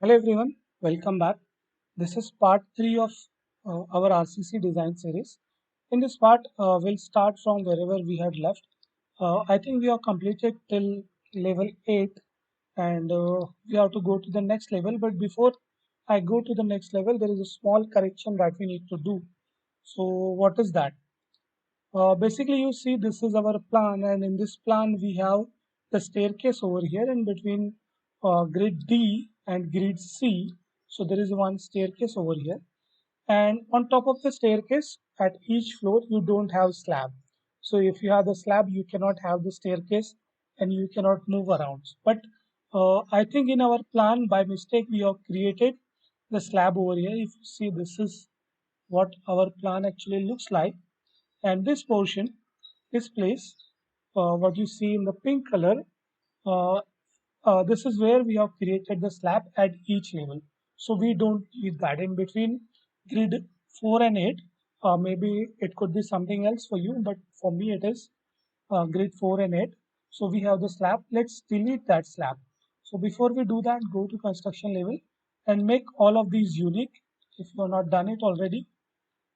Hello everyone, welcome back. This is part 3 of our RCC design series. In this part, we'll start from wherever we had left. I think we have completed till level 8 and we have to go to the next level. But before I go to the next level, there is a small correction that we need to do. So what is that? Basically, you see this is our plan, and in this plan we have the staircase over here in between grid D and grid C. So there is one staircase over here, and on top of the staircase at each floor you don't have slab. So if you have the slab, you cannot have the staircase and you cannot move around. But I think in our plan by mistake we have created the slab over here. If you see, this is what our plan actually looks like, and this portion, this place, what you see in the pink color, uh, this is where we have created the slab at each level. So we don't need that in between grid 4 and 8. Maybe it could be something else for you, but for me it is grid 4 and 8. So we have the slab. Let's delete that slab. So before we do that, go to construction level and make all of these unique if you have not done it already.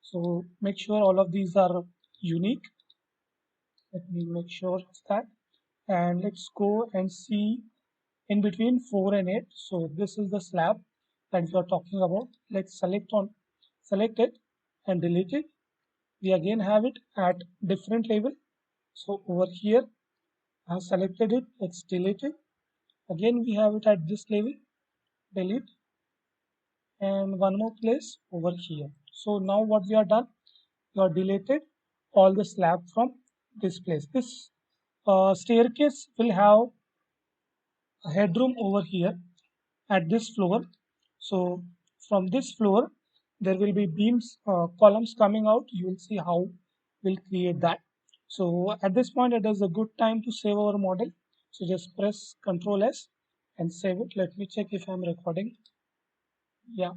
So make sure all of these are unique. Let me make sure of that. And let's go and see in between 4 and 8. So this is the slab that we are talking about. Let's select it and delete it. We again have it at different level. So over here I have selected it. Let's delete it. Again we have it at this level. Delete. And one more place over here. So now what we are done, we are deleted all the slab from this place. This staircase will have a headroom over here at this floor. So from this floor there will be beams, columns coming out. You will see how we'll create that. So at this point it is a good time to save our model. So just press Ctrl S and save it. Let me check if I'm recording. Yeah,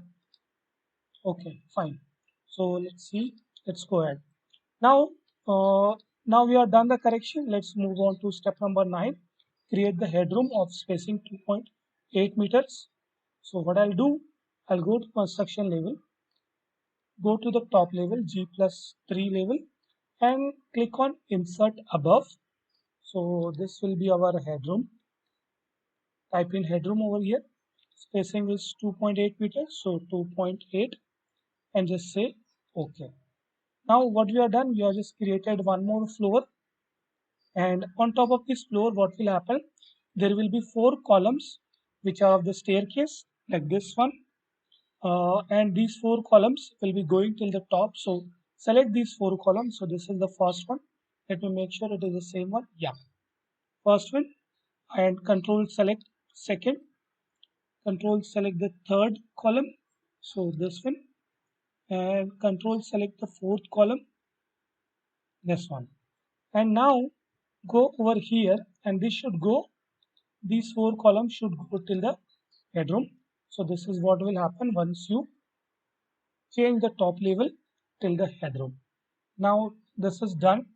okay, fine. So let's see. Let's go ahead. Now, now we are done the correction. Let's move on to step number 9. Create the headroom of spacing 2.8 meters. So what I'll do, I'll go to construction level, go to the top level, G+3 level, and click on insert above. So this will be our headroom. Type in headroom over here. Spacing is 2.8 meters, so 2.8, and just say OK. Now what we have done, we have just created one more floor, and on top of this floor what will happen, there will be 4 columns which are of the staircase like this one, and these 4 columns will be going till the top. So select these 4 columns. So this is the first one. Let me make sure it is the same one. Yeah, first one, and control select second, control select the third column, so this one, and control select the fourth column, this one. And now go over here, and this should go, these 4 columns should go till the headroom. So this is what will happen once you change the top level till the headroom. Now this is done.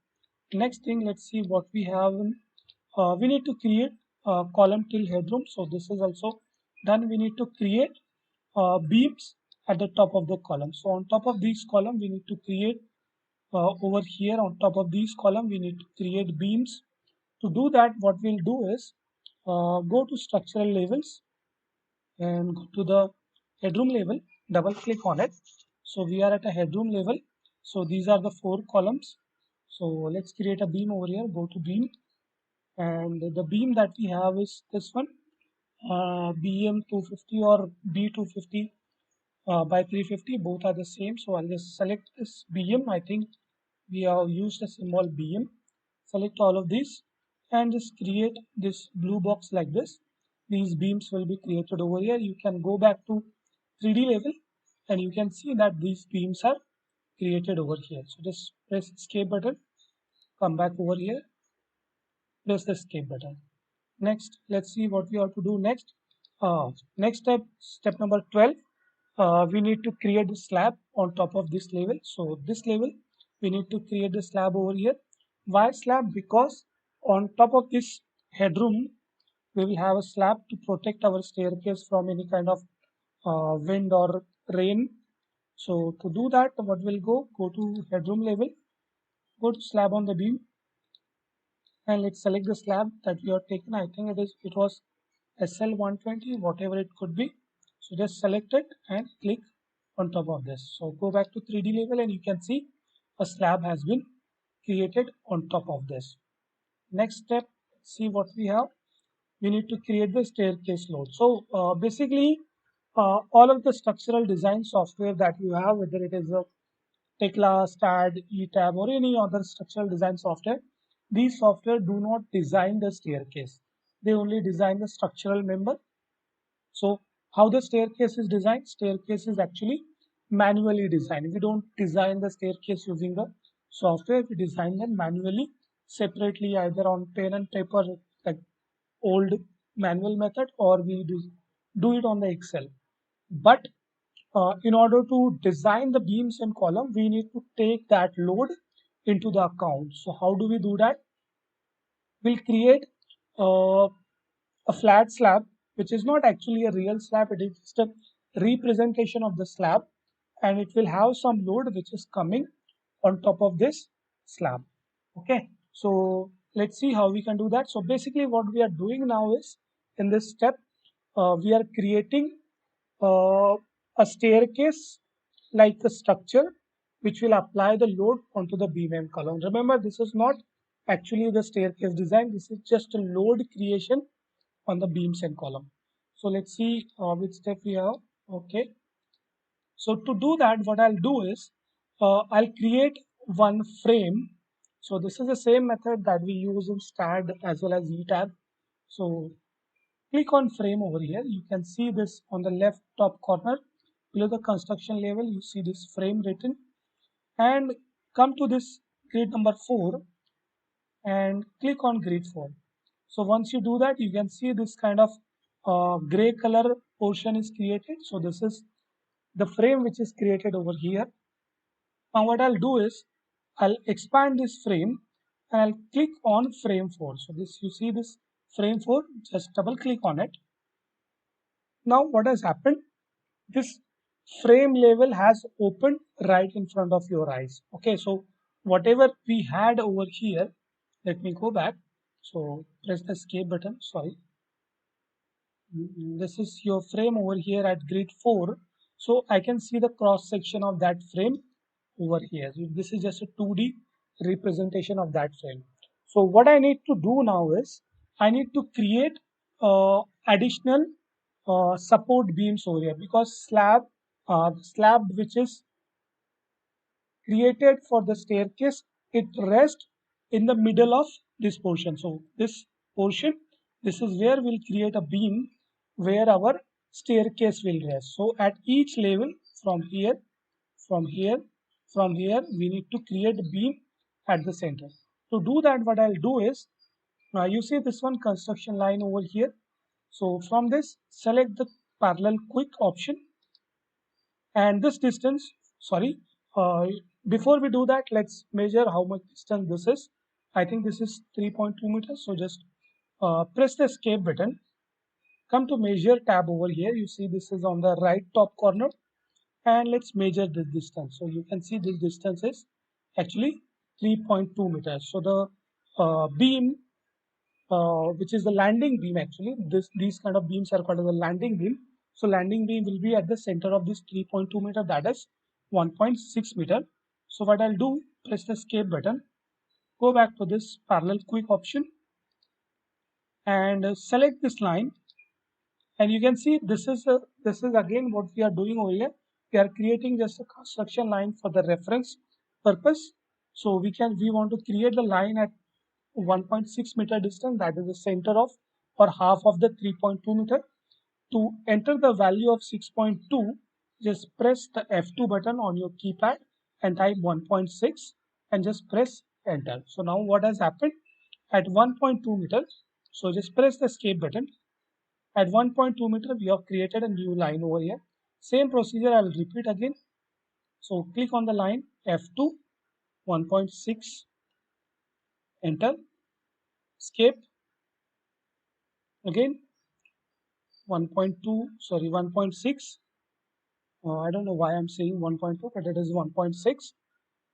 Next thing, let's see what we have. We need to create a column till headroom. So this is also done. We need to create beams at the top of the column. So on top of these column, we need to create over here on top of these column, we need to create beams. To do that, what we'll do is go to structural levels and go to the headroom level, double click on it. So we are at a headroom level. So these are the 4 columns. So let's create a beam over here. Go to beam, and the beam that we have is this one, BM 250 or B250 by 350. Both are the same. So I'll just select this BM. I think we have used a symbol BM. Select all of these and just create this blue box like this. These beams will be created over here. You can go back to 3D level and you can see that these beams are created over here. So just press escape button, come back over here, press the escape button. Next, let's see what we have to do next. Next step, step number 12. We need to create the slab on top of this level. So this level, we need to create the slab over here. Why slab? Because on top of this headroom, we will have a slab to protect our staircase from any kind of wind or rain. So to do that, what will go to headroom level, go to slab on the beam, and let's select the slab that we have taken. I think it was SL120, whatever it could be. So just select it and click on top of this. So go back to 3D level and you can see a slab has been created on top of this. Next step, see what we have. We need to create the staircase load. So basically, all of the structural design software that you have, whether it is a Tekla, STAD, ETAB, or any other structural design software, these software do not design the staircase. They only design the structural member. So how the staircase is designed? Staircase is actually manually designed. We don't design the staircase using the software. We design them manually, separately, either on pen and paper, like old manual method, or we do it on the Excel. But in order to design the beams and column, we need to take that load into the account. So how do we do that? We'll create uh, a flat slab, which is not actually a real slab. It is just a representation of the slab, and it will have some load which is coming on top of this slab. Okay, so let's see how we can do that. So basically what we are doing now is, in this step, we are creating uh, a staircase like a structure which will apply the load onto the beam and column. Remember, this is not actually the staircase design. This is just a load creation on the beams and column. So let's see which step we have. Okay, so to do that, what I'll do is I'll create one frame. So this is the same method that we use in STAD as well as ETAB. So click on frame over here. You can see this on the left top corner below the construction level. You see this frame written, and come to this grid number 4 and click on grid 4. So once you do that, you can see this kind of gray color portion is created. So this is the frame which is created over here. Now what I'll do is I'll expand this frame and I'll click on frame 4. So this, you see this frame 4, just double click on it. Now what has happened? This frame level has opened right in front of your eyes. Okay, so whatever we had over here, let me go back. So press the escape button. Sorry. This is your frame over here at grid 4. So I can see the cross section of that frame over here. So this is just a 2D representation of that frame. So what I need to do now is I need to create additional support beams over here, because slab which is created for the staircase, it rests in the middle of this portion. So this portion, this is where we'll create a beam where our staircase will rest. So at each level, from here, from here, from here, we need to create a beam at the center. To do that, what I'll do is, you see this one construction line over here. So from this, select the parallel quick option, and this distance, sorry, uh, before we do that, let's measure how much distance this is. I think this is 3.2 meters. So just press the escape button, come to measure tab over here. You see this is on the right top corner, and let's measure this distance. So you can see this distance is actually 3.2 meters. So the beam, which is the landing beam, actually these kind of beams are called as a landing beam. So landing beam will be at the center of this 3.2 meter, that is 1.6 meter. So what I'll do, press the escape button, go back to this parallel quick option, and select this line, and you can see this is again what we are doing over here. We are creating just a construction line for the reference purpose. So we want to create the line at 1.6 meter distance, that is the center of or half of the 3.2 meter. To enter the value of 6.2, just press the F2 button on your keypad and type 1.6 and just press enter. So now what has happened at 1.2 meters, so just press the escape button. At 1.2 meter, we have created a new line over here. Same procedure I will repeat again. So click on the line F2, 1.6, enter, escape, again 1.2, sorry 1.6, I don't know why I'm saying 1.2, but it is 1.6.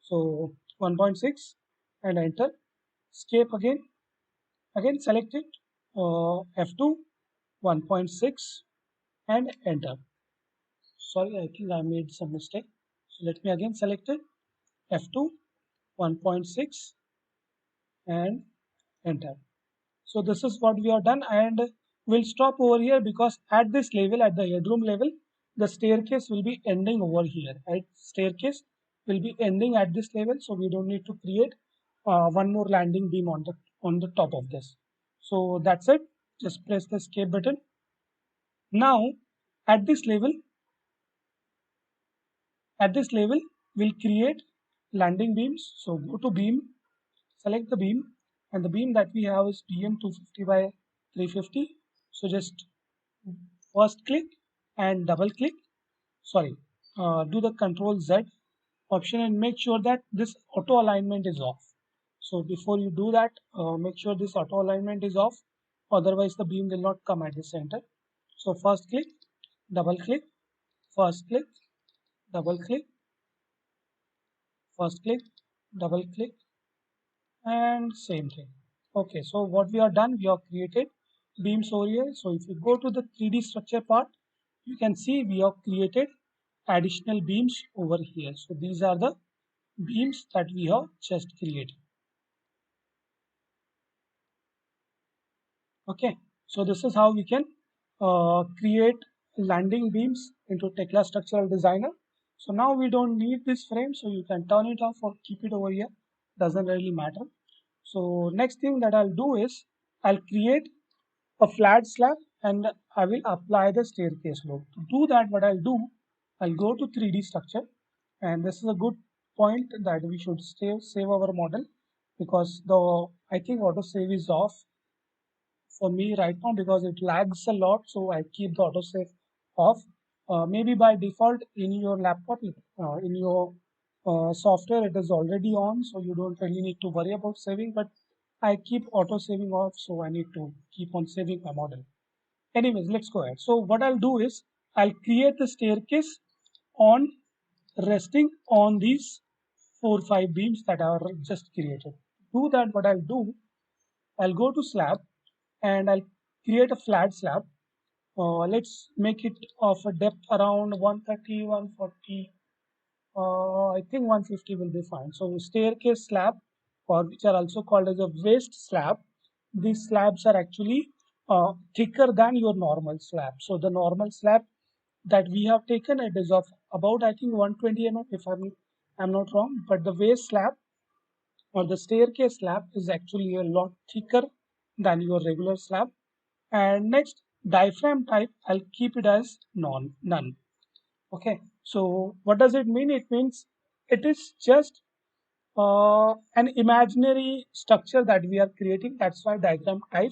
So 1.6 and enter. Escape again. Again select it. F2 1.6 and enter. Sorry, I think I made some mistake. So let me again select it. F2 1.6 and enter. So this is what we have done, and we'll stop over here because at this level, at the headroom level, the staircase will be ending over here. Right? Staircase will be ending at this level, so we don't need to create one more landing beam on the top of this. So that's it. Just press the escape button. Now at this level, we'll create landing beams. So go to beam, select the beam, and the beam that we have is BM 250 by 350. So just first click and double click. Sorry, do the Control Z option and make sure that this auto alignment is off. So before you do that, make sure this auto alignment is off. Otherwise, the beam will not come at the center. So first click, double click, first click, double click, first click, double click, and same thing. Okay, so what we are done, we have created beams over here. So if you go to the 3D structure part, you can see we have created additional beams over here. So these are the beams that we have just created. Okay, so this is how we can create landing beams into Tekla Structural Designer. So now we don't need this frame, so you can turn it off or keep it over here. Doesn't really matter. So next thing that I'll do is I'll create a flat slab and I will apply the staircase load. To do that, what I'll do, I'll go to 3D structure, and this is a good point that we should save our model because the I think auto save is off for me right now because it lags a lot, so I keep the autosave off. Maybe by default in your laptop, in your software, it is already on, so you don't really need to worry about saving, but I keep auto saving off, so I need to keep on saving my model. Anyways, let's go ahead. So what I'll do is I'll create the staircase on resting on these 4 5 beams that are just created. To do that, what I'll do, I'll go to slab and I'll create a flat slab. Let's make it of a depth around 130, 140. I think 150 will be fine. So staircase slab, or which are also called as a waist slab. These slabs are actually thicker than your normal slab. So the normal slab that we have taken, it is of about I think 120 mm if I'm not wrong. But the waist slab or the staircase slab is actually a lot thicker than your regular slab. And next, diaphragm type, I'll keep it as none. Okay, so what does it mean? It means it is just an imaginary structure that we are creating. That's why diagram type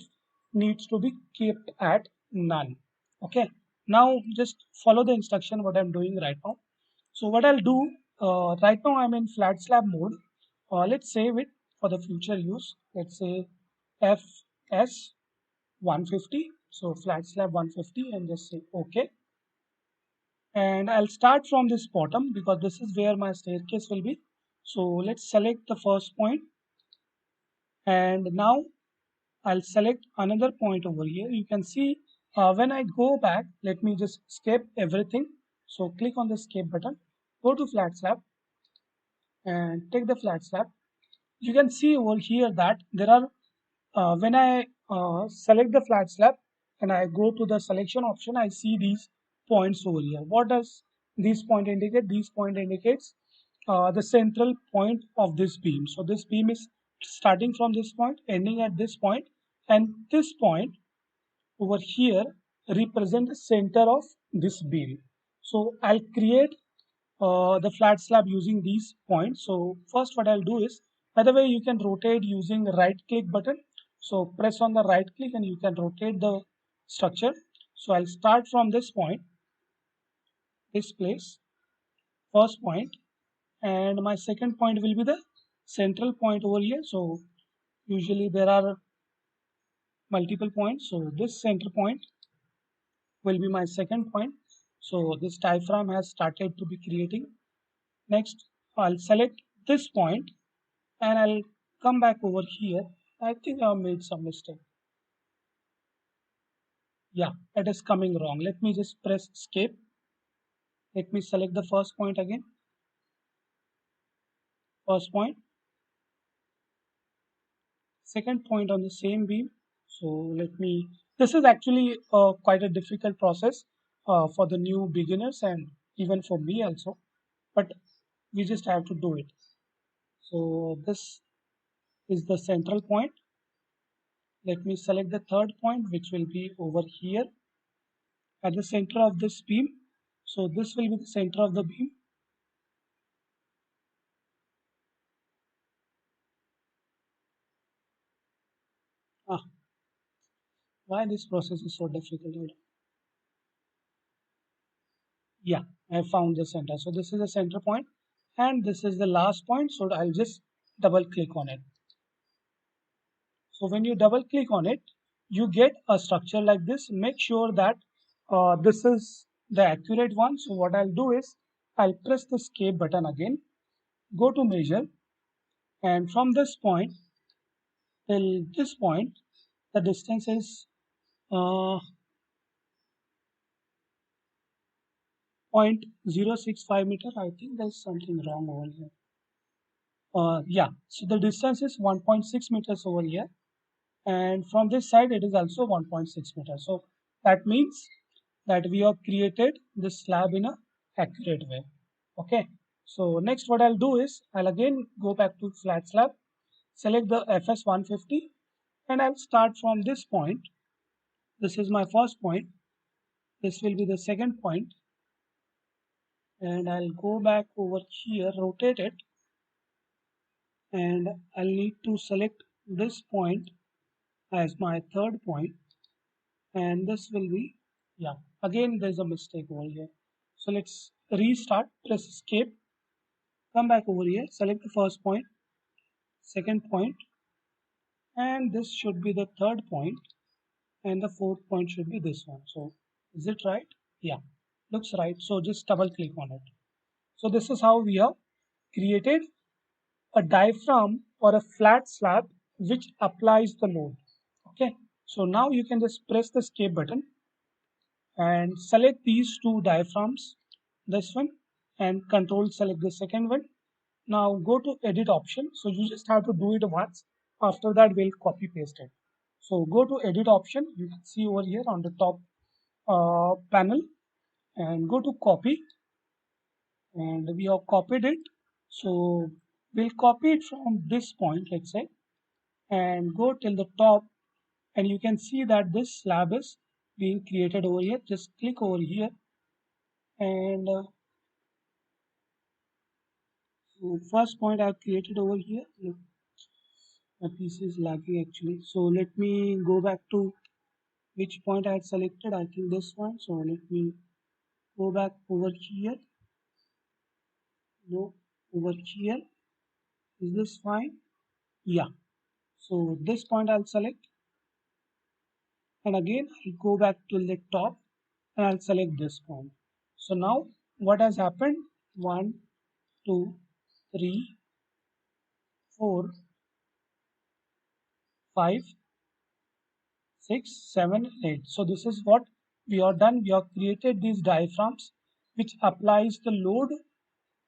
needs to be kept at none. Okay, now just follow the instruction what I'm doing right now. So what I'll do, right now I'm in flat slab mode. Let's save it for the future use. Let's say FS 150. So flat slab 150 and just say OK. And I'll start from this bottom because this is where my staircase will be. So let's select the first point. And now I'll select another point over here. You can see when I go back, let me just escape everything. So click on the escape button, go to flat slab and take the flat slab. You can see over here that there are when I select the flat slab and I go to the selection option, I see these points over here. What does these point indicate? These point indicates the central point of this beam. So this beam is starting from this point, ending at this point, and this point over here represent the center of this beam. So I'll create the flat slab using these points. So first what I'll do is, by the way, you can rotate using the right click button. So press on the right click and you can rotate the structure. So I'll start from this point, this place, first point, and my second point will be the central point over here. So usually there are multiple points. So this center point will be my second point. So this diaphragm has started to be creating. Next, I'll select this point and I'll come back over here. I think I've made some mistake. Yeah, it is coming wrong. Let me just press escape. Let me select the first point again. First point, second point on the same beam. So let me, this is actually quite a difficult process for the new beginners and even for me also, but we just have to do it. So this is the central point. Let me select the third point, which will be over here at the center of this beam. So this will be the center of the beam. Ah, why this process is so difficult? Yeah, I found the center. So this is the center point and this is the last point. So I'll just double click on it. So when you double click on it, you get a structure like this. Make sure that this is the accurate one. So what I'll do is I'll press the escape button again, go to measure, and from this point till this point, the distance is uh, 0.065 meter. I think there's something wrong over here. Yeah, so the distance is 1.6 meters over here, and from this side it is also 1.6 meters. So that means that we have created this slab in a accurate way. Okay, so next what I'll do is I'll again go back to flat slab, select the FS 150, and I'll start from this point. This is my first point. This will be the second point, and I'll go back over here, rotate it, and I'll need to select this point as my third point, and this will be, yeah, again there's a mistake over here. So let's restart, press escape, come back over here, select the first point, second point, and this should be the third point, and the fourth point should be this one. So is it right? Yeah, looks right. So just double click on it. So this is how we have created a diaphragm or a flat slab which applies the load. Okay, so now you can just press the escape button and select these two diaphragms, this one, and control select the second one. Now go to edit option. So you just have to do it once. After that, we'll copy paste it. So go to edit option. You can see over here on the top panel, and go to copy, and we have copied it. So we'll copy it from this point, let's say, and go till the top, and you can see that this slab is being created over here. Just click over here, and so first point I've created over here. Look, my PC is lagging actually. So let me go back to which point I had selected. I think this one. So let me go back over here. No, over here. Is this fine? Yeah. So this point I'll select, and again I'll go back to the top and I'll select this point. So now what has happened? 1, 2, 3, 4, 5, 6, 7, 8. So this is what we have done. We have created these diaphragms which applies the load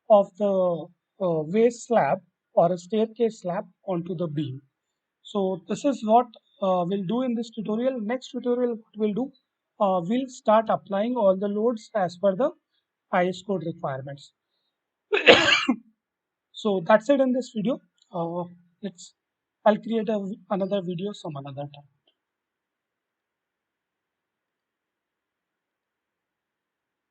of the waste slab or a staircase slab onto the beam. So this is what we'll do in this tutorial. Next tutorial, what we'll do, we'll start applying all the loads as per the IS code requirements. So that's it in this video. Let's I'll create another video some another time.